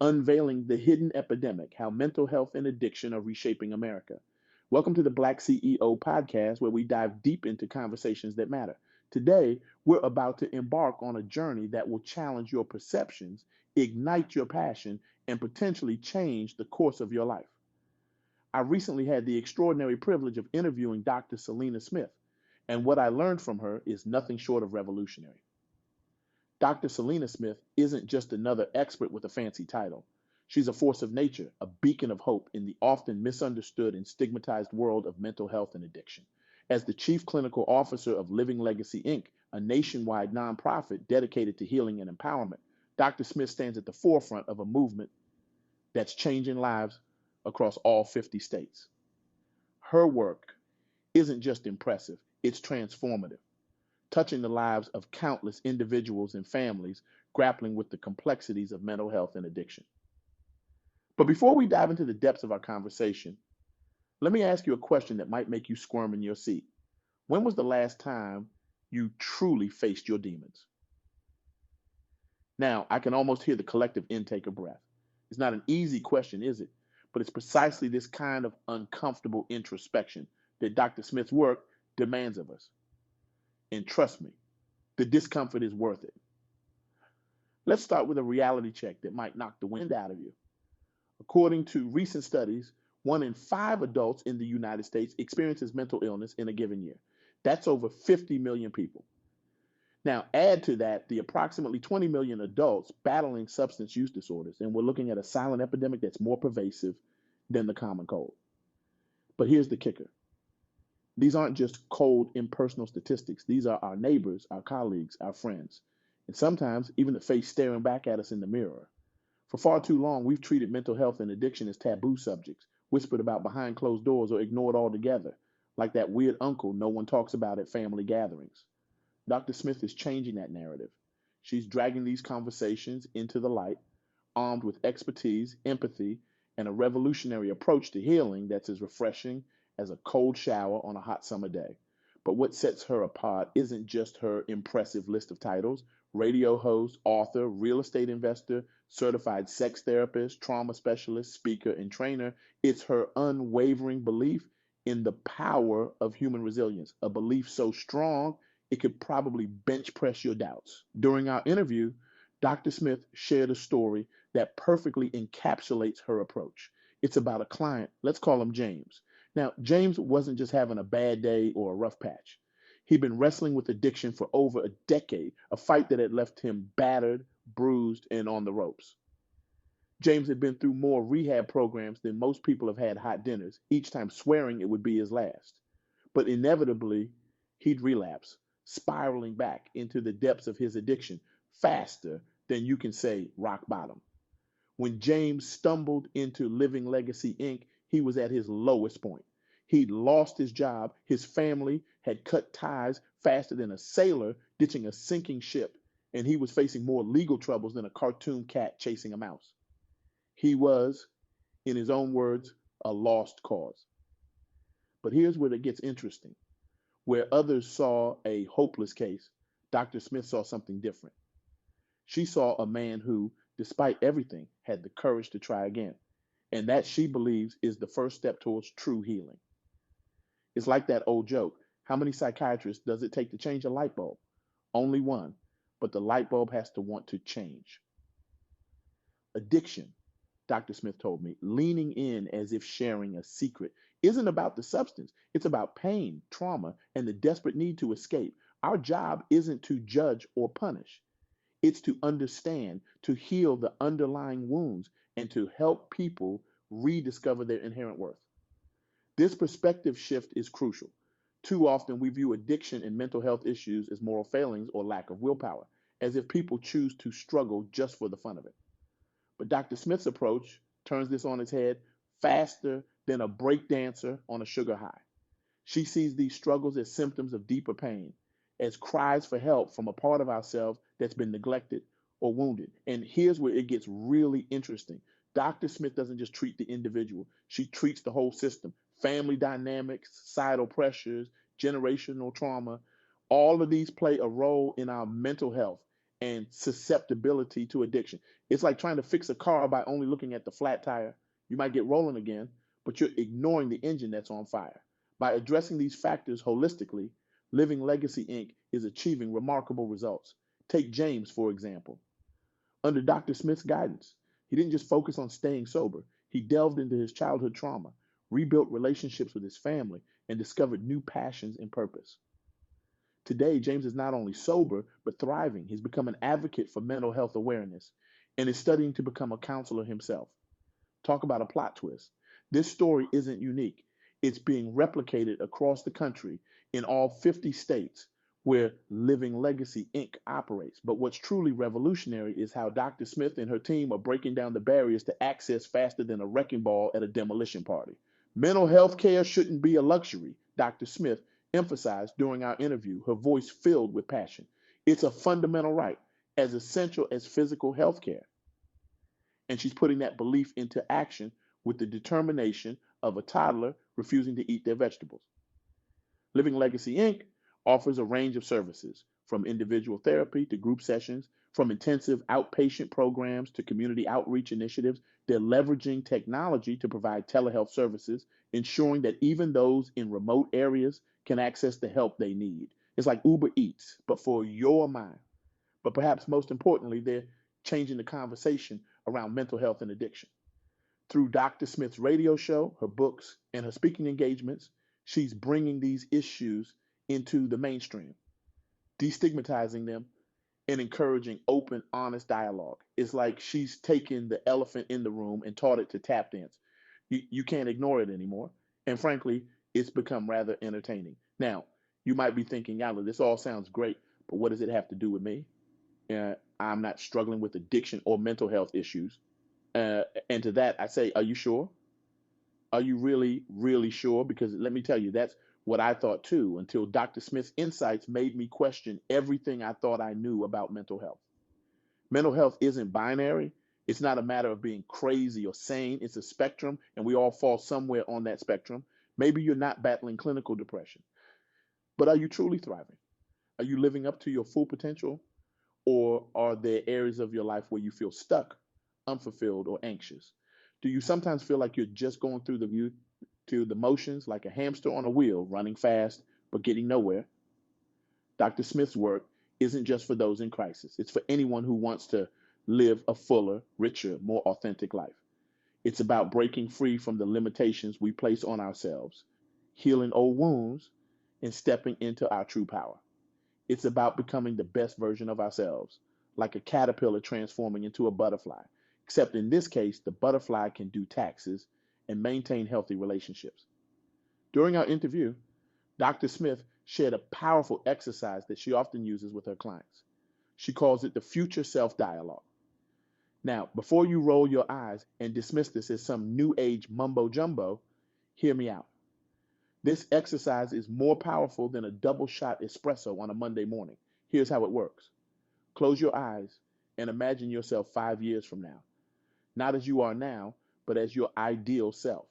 Unveiling the Hidden Epidemic, How Mental Health and Addiction Are Reshaping America. Welcome to the Black CEO Podcast, where we dive deep into conversations that matter. Today, we're about to embark on a journey that will challenge your perceptions, ignite your passion, and potentially change the course of your life. I recently had the extraordinary privilege of interviewing Dr. Selena Smith, and what I learned from her is nothing short of revolutionary. Dr. Selena Smith isn't just another expert with a fancy title. She's a force of nature, a beacon of hope in the often misunderstood and stigmatized world of mental health and addiction. As the Chief Clinical Officer of Living Legacy, Inc., a nationwide nonprofit dedicated to healing and empowerment, Dr. Smith stands at the forefront of a movement that's changing lives across all 50 states. Her work isn't just impressive, it's transformative, touching the lives of countless individuals and families grappling with the complexities of mental health and addiction. But before we dive into the depths of our conversation, let me ask you a question that might make you squirm in your seat. When was the last time you truly faced your demons? Now, I can almost hear the collective intake of breath. It's not an easy question, is it? But it's precisely this kind of uncomfortable introspection that Dr. Smith's work demands of us. And trust me, the discomfort is worth it. Let's start with a reality check that might knock the wind out of you. According to recent studies, 1 in 5 adults in the United States experiences mental illness in a given year. That's over 50 million people. Now, add to that the approximately 20 million adults battling substance use disorders, and we're looking at a silent epidemic that's more pervasive than the common cold. But here's the kicker. These aren't just cold, impersonal statistics. These are our neighbors, our colleagues, our friends, and sometimes even the face staring back at us in the mirror. For far too long, we've treated mental health and addiction as taboo subjects, whispered about behind closed doors or ignored altogether, like that weird uncle no one talks about at family gatherings. Dr. Smith is changing that narrative. She's dragging these conversations into the light, armed with expertise, empathy, and a revolutionary approach to healing that's as refreshing as a cold shower on a hot summer day. But what sets her apart isn't just her impressive list of titles: radio host, author, real estate investor, certified sex therapist, trauma specialist, speaker, and trainer. It's her unwavering belief in the power of human resilience, a belief so strong it could probably bench press your doubts. During our interview, Dr. Smith shared a story that perfectly encapsulates her approach. It's about a client, let's call him James. Now, James wasn't just having a bad day or a rough patch. He'd been wrestling with addiction for over a decade, a fight that had left him battered, bruised, and on the ropes. James had been through more rehab programs than most people have had hot dinners, each time swearing it would be his last. But inevitably, he'd relapse, spiraling back into the depths of his addiction faster than you can say rock bottom. When James stumbled into Living Legacy, Inc., he was at his lowest point. He'd lost his job, his family had cut ties faster than a sailor ditching a sinking ship, and he was facing more legal troubles than a cartoon cat chasing a mouse. He was, in his own words, a lost cause. But here's where it gets interesting. Where others saw a hopeless case, Dr. Smith saw something different. She saw a man who, despite everything, had the courage to try again. And that, she believes, is the first step towards true healing. It's like that old joke. How many psychiatrists does it take to change a light bulb? Only one. But the light bulb has to want to change. Addiction, Dr. Smith told me, leaning in as if sharing a secret, isn't about the substance. It's about pain, trauma, and the desperate need to escape. Our job isn't to judge or punish. It's to understand, to heal the underlying wounds, and to help people rediscover their inherent worth. This perspective shift is crucial. Too often, we view addiction and mental health issues as moral failings or lack of willpower, as if people choose to struggle just for the fun of it. But Dr. Smith's approach turns this on its head faster than a breakdancer on a sugar high. She sees these struggles as symptoms of deeper pain, as cries for help from a part of ourselves that's been neglected or wounded. And here's where it gets really interesting. Dr. Smith doesn't just treat the individual, she treats the whole system. Family dynamics, societal pressures, generational trauma, all of these play a role in our mental health. and susceptibility to addiction. It's like trying to fix a car by only looking at the flat tire. You might get rolling again, but you're ignoring the engine that's on fire. By addressing these factors holistically, Living Legacy Inc. is achieving remarkable results. Take James, for example. Under Dr. Smith's guidance, he didn't just focus on staying sober, he delved into his childhood trauma, rebuilt relationships with his family, and discovered new passions and purpose. Today, James is not only sober, but thriving. He's become an advocate for mental health awareness and is studying to become a counselor himself. Talk about a plot twist. This story isn't unique. It's being replicated across the country in all 50 states where Living Legacy Inc. operates. But what's truly revolutionary is how Dr. Smith and her team are breaking down the barriers to access faster than a wrecking ball at a demolition party. Mental health care shouldn't be a luxury, Dr. Smith emphasized during our interview, her voice filled with passion. It's a fundamental right, as essential as physical health care. And she's putting that belief into action with the determination of a toddler refusing to eat their vegetables. Living Legacy Inc. offers a range of services, from individual therapy to group sessions, from intensive outpatient programs to community outreach initiatives. They're leveraging technology to provide telehealth services, ensuring that even those in remote areas can access the help they need. It's like Uber Eats, but for your mind. But perhaps most importantly, they're changing the conversation around mental health and addiction. Through Dr. Smith's radio show, her books, and her speaking engagements, she's bringing these issues into the mainstream, destigmatizing them, and encouraging open, honest dialogue. It's like she's taken the elephant in the room and taught it to tap dance. You can't ignore it anymore. And frankly, it's become rather entertaining. Now, you might be thinking, Yala, this all sounds great, but what does it have to do with me? I'm not struggling with addiction or mental health issues. And to that, I say, are you sure? Are you really, really sure? Because let me tell you, that's what I thought too, until Dr. Smith's insights made me question everything I thought I knew about mental health. Mental health isn't binary. It's not a matter of being crazy or sane. It's a spectrum, and we all fall somewhere on that spectrum. Maybe you're not battling clinical depression, but are you truly thriving? Are you living up to your full potential? Or are there areas of your life where you feel stuck, unfulfilled, or anxious? Do you sometimes feel like you're just going through the motions like a hamster on a wheel, running fast but getting nowhere? Dr. Smith's work isn't just for those in crisis. It's for anyone who wants to live a fuller, richer, more authentic life. It's about breaking free from the limitations we place on ourselves, healing old wounds, and stepping into our true power. It's about becoming the best version of ourselves, like a caterpillar transforming into a butterfly. Except in this case, the butterfly can do taxes and maintain healthy relationships. During our interview, Dr. Smith shared a powerful exercise that she often uses with her clients. She calls it the future self dialogue. Now, before you roll your eyes and dismiss this as some new age mumbo jumbo, hear me out. This exercise is more powerful than a double shot espresso on a Monday morning. Here's how it works. Close your eyes and imagine yourself 5 years from now. Not as you are now, but as your ideal self.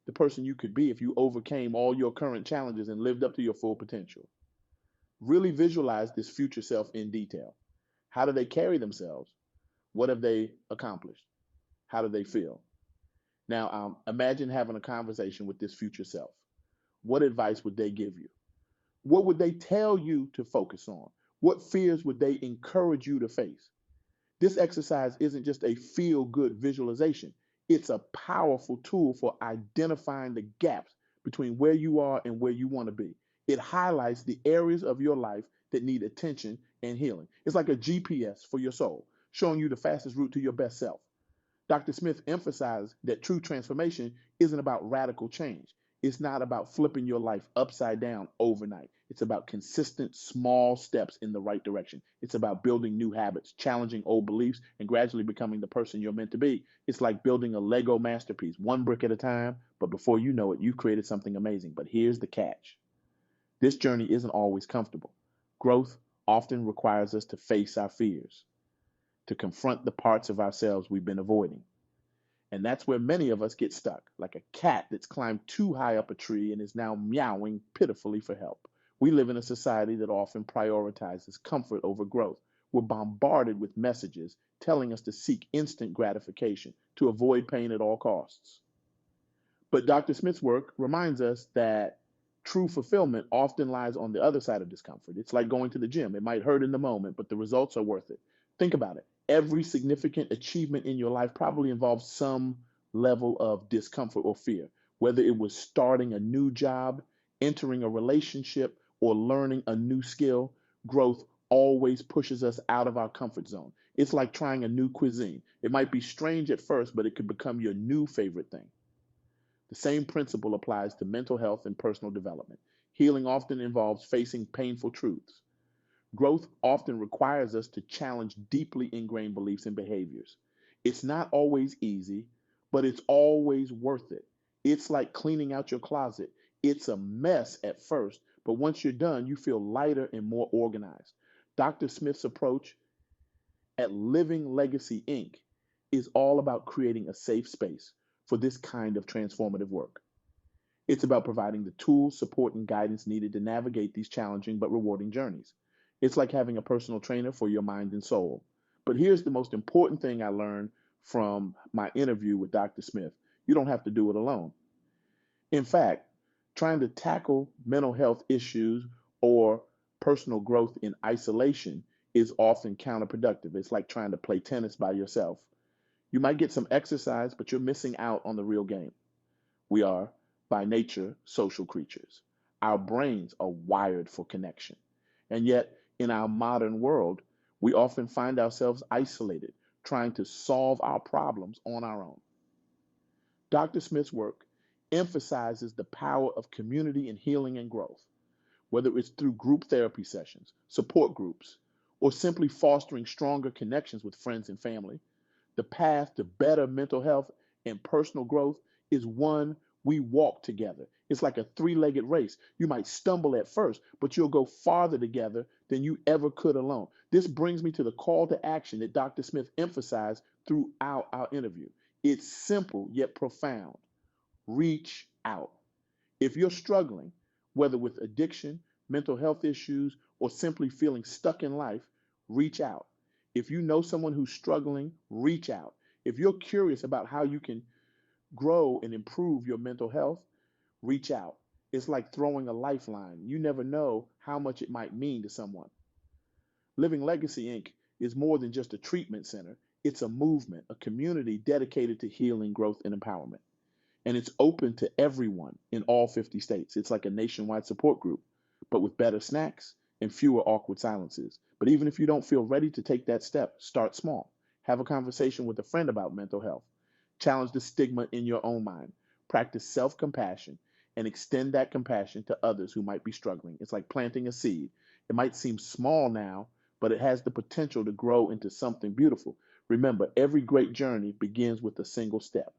The person you could be if you overcame all your current challenges and lived up to your full potential. Really visualize this future self in detail. How do they carry themselves? What have they accomplished? How do they feel? Now, imagine having a conversation with this future self. What advice would they give you? What would they tell you to focus on? What fears would they encourage you to face? This exercise isn't just a feel-good visualization. It's a powerful tool for identifying the gaps between where you are and where you want to be. It highlights the areas of your life that need attention and healing. It's like a GPS for your soul, showing you the fastest route to your best self. Dr. Smith emphasized that true transformation isn't about radical change. It's not about flipping your life upside down overnight. It's about consistent small steps in the right direction. It's about building new habits, challenging old beliefs, and gradually becoming the person you're meant to be. It's like building a Lego masterpiece, one brick at a time, but before you know it, you've created something amazing. But here's the catch. This journey isn't always comfortable. Growth often requires us to face our fears, to confront the parts of ourselves we've been avoiding. And that's where many of us get stuck, like a cat that's climbed too high up a tree and is now meowing pitifully for help. We live in a society that often prioritizes comfort over growth. We're bombarded with messages telling us to seek instant gratification, to avoid pain at all costs. But Dr. Smith's work reminds us that true fulfillment often lies on the other side of discomfort. It's like going to the gym. It might hurt in the moment, but the results are worth it. Think about it. Every significant achievement in your life probably involves some level of discomfort or fear, whether it was starting a new job, entering a relationship, or learning a new skill. Growth always pushes us out of our comfort zone. It's like trying a new cuisine. It might be strange at first, but it could become your new favorite thing. The same principle applies to mental health and personal development. Healing often involves facing painful truths. Growth often requires us to challenge deeply ingrained beliefs and behaviors. It's not always easy, but it's always worth it. It's like cleaning out your closet. It's a mess at first, but once you're done, you feel lighter and more organized. Dr. Smith's approach at Living Legacy Inc. is all about creating a safe space for this kind of transformative work. It's about providing the tools, support, and guidance needed to navigate these challenging but rewarding journeys. It's like having a personal trainer for your mind and soul. But here's the most important thing I learned from my interview with Dr. Smith. You don't have to do it alone. In fact, trying to tackle mental health issues or personal growth in isolation is often counterproductive. It's like trying to play tennis by yourself. You might get some exercise, but you're missing out on the real game. We are, by nature, social creatures. Our brains are wired for connection. And yet, in our modern world, we often find ourselves isolated, trying to solve our problems on our own. Dr. Smith's work emphasizes the power of community in healing and growth, whether it's through group therapy sessions, support groups, or simply fostering stronger connections with friends and family. The path to better mental health and personal growth is one we walk together. It's like a three-legged race. You might stumble at first, but you'll go farther together than you ever could alone. This brings me to the call to action that Dr. Smith emphasized throughout our interview. It's simple yet profound. Reach out. If you're struggling, whether with addiction, mental health issues, or simply feeling stuck in life, reach out. If you know someone who's struggling, reach out. If you're curious about how you can grow and improve your mental health, reach out. It's like throwing a lifeline. You never know how much it might mean to someone. Living Legacy Inc. is more than just a treatment center. It's a movement, a community dedicated to healing, growth, and empowerment. And it's open to everyone in all 50 states. It's like a nationwide support group, but with better snacks and fewer awkward silences. But even if you don't feel ready to take that step, start small. Have a conversation with a friend about mental health. Challenge the stigma in your own mind. Practice self-compassion and extend that compassion to others who might be struggling. It's like planting a seed. It might seem small now, but it has the potential to grow into something beautiful. Remember, every great journey begins with a single step.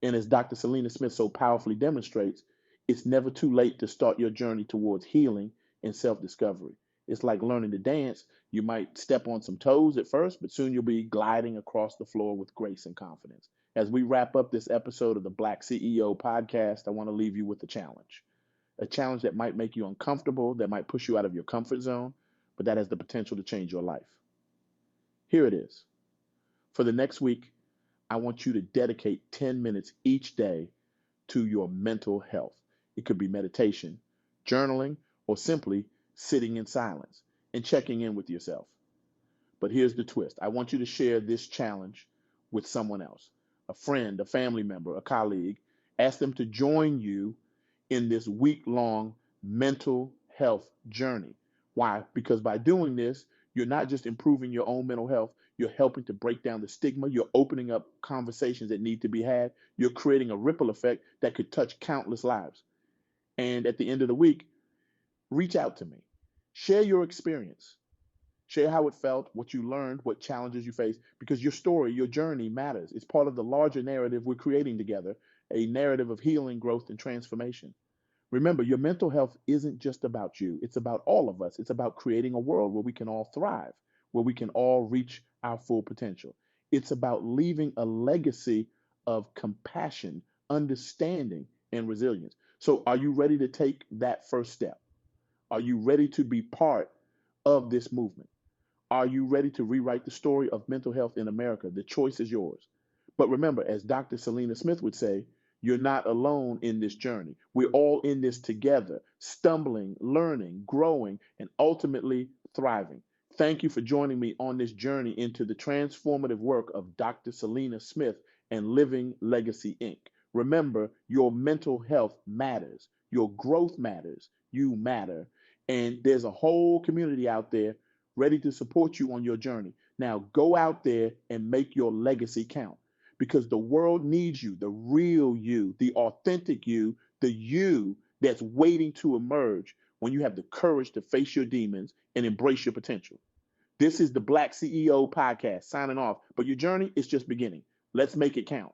And as Dr. Selena Smith so powerfully demonstrates, it's never too late to start your journey towards healing and self-discovery. It's like learning to dance. You might step on some toes at first, but soon you'll be gliding across the floor with grace and confidence. As we wrap up this episode of the Black CEO Podcast, I want to leave you with a challenge that might make you uncomfortable, that might push you out of your comfort zone, but that has the potential to change your life. Here it is. For the next week, I want you to dedicate 10 minutes each day to your mental health. It could be meditation, journaling, or simply sitting in silence and checking in with yourself. But here's the twist. I want you to share this challenge with someone else, a friend, a family member, a colleague. Ask them to join you in this week-long mental health journey. Why? Because by doing this, you're not just improving your own mental health, you're helping to break down the stigma, you're opening up conversations that need to be had, you're creating a ripple effect that could touch countless lives. And at the end of the week, reach out to me. Share your experience. Share how it felt, what you learned, what challenges you faced, because your story, your journey matters. It's part of the larger narrative we're creating together, a narrative of healing, growth, and transformation. Remember, your mental health isn't just about you. It's about all of us. It's about creating a world where we can all thrive, where we can all reach our full potential. It's about leaving a legacy of compassion, understanding, and resilience. So are you ready to take that first step? Are you ready to be part of this movement? Are you ready to rewrite the story of mental health in America? The choice is yours. But remember, as Dr. Selena Smith would say, you're not alone in this journey. We're all in this together, stumbling, learning, growing, and ultimately thriving. Thank you for joining me on this journey into the transformative work of Dr. Selena Smith and Living Legacy Inc. Remember, your mental health matters. Your growth matters. You matter. And there's a whole community out there ready to support you on your journey. Now go out there and make your legacy count because the world needs you, the real you, the authentic you, the you that's waiting to emerge when you have the courage to face your demons and embrace your potential. This is the Black CEO Podcast signing off, but your journey is just beginning. Let's make it count.